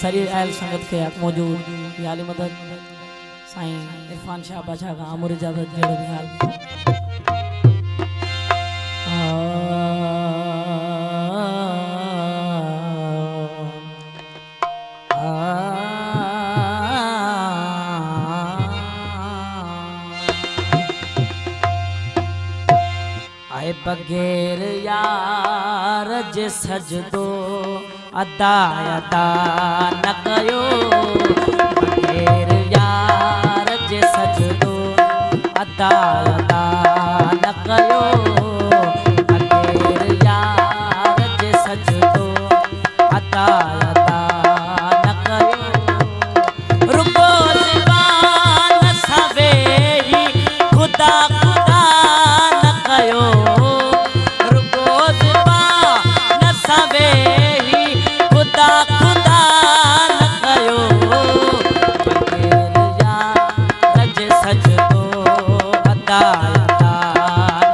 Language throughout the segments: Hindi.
सारी आयल संगत के हक मौजूद याली मदद साईं इरफान शाह बादशाह का आमुर इजाजत जेड़ो भी हाल आए बगैर यार जे सजदो अदा अदा न कयो बगैर यार जे सजदो अदा अदा न कयो बगैर यार जे सजदो अदा अदा न कयो रुको ज़बान सवेरी खुदा खुदा न कयो रुको ज़बान सवेरी खुदा खुदा न कयो बगैर यार जे सजदो अदा अदा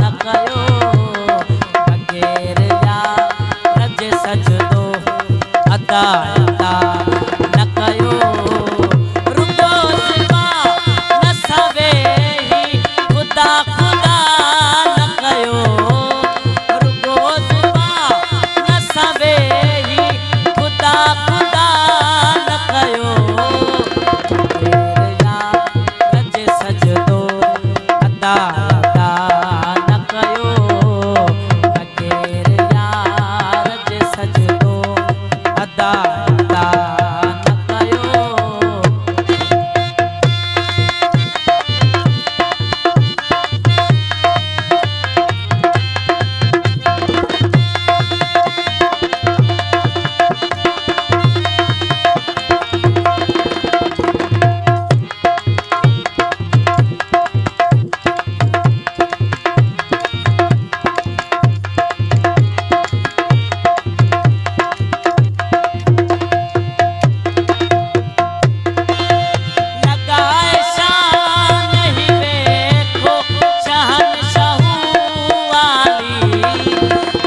न कयो बगैर यार जे सजदो अदा अदा न कयो रुको ज़बान सवेरी खुदा खुदा न कयो रुको ज़बान सवेरी खुदा खुदा न कयो बगैर यार जे सजदो अदा अदा न कयो बगैर यार जे सजदो अदा अदा न कयो लगाए शान ही देखो शहनशाहू वाली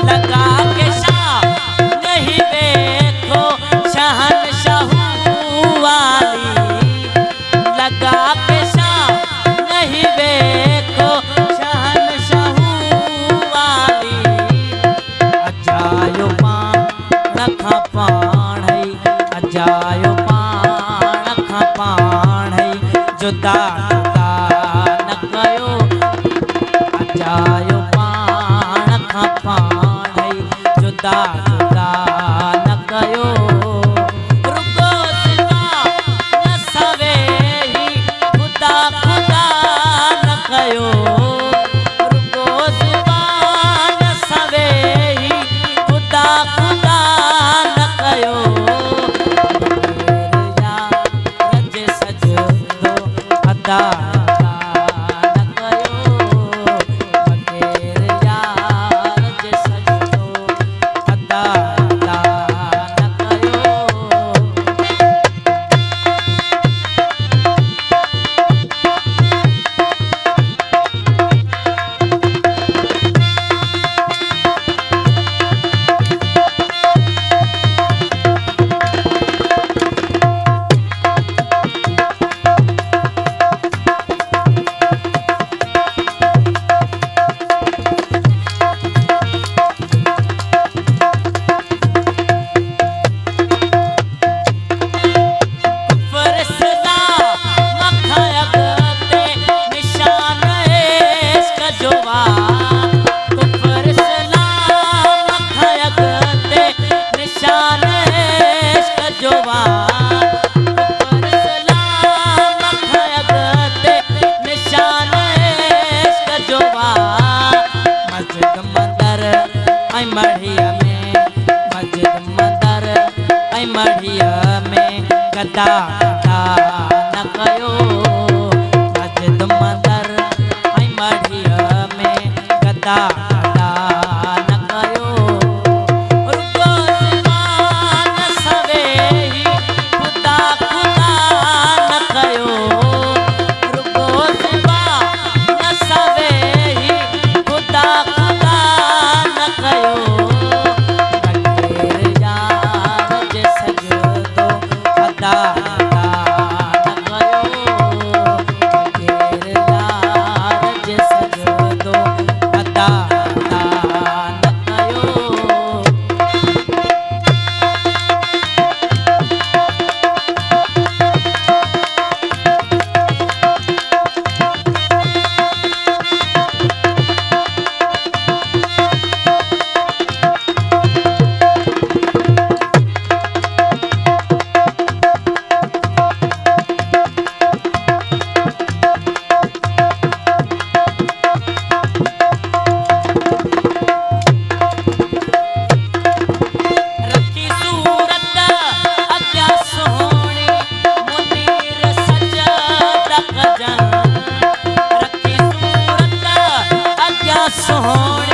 लगा के शान ही देखो शहनशाहू वाली लगा के शान ही देखो शहनशाहू वाली अजायो पाण खा पाण अजायो पाण खा पाण जुदा जुदा न कयो अजायो पाण खा पाण जुदा जुदा न कयो रुको ज़बान सवेरी खुदा खुदा न कयो रुको ज़बान सवेरी खुदा खुदा न कयो बगैर यार जे सजदो अदा अदा न कयो बगैर यार जे सजदो अदा अदा न कयो फरिश्ता मखया गते निशान इश्क जोवा फरिश्ता मखया गते निशान इश्क जोवा फरिश्ता मखया गते निशान इश्क जोवा मस्जिद मंदर ऐ मढ़िया में मस्जिद मंदर ऐ मढ़िया में गदा गदा न कयो मस्जिद मंदर ऐ मढ़िया में गदा गदा न कयो रुको ज़बान सवेरी खुदा खुदा न कयो रुको ज़बान सवेरी खुदा खुदा न कयो बगैर यार जे सजदो हो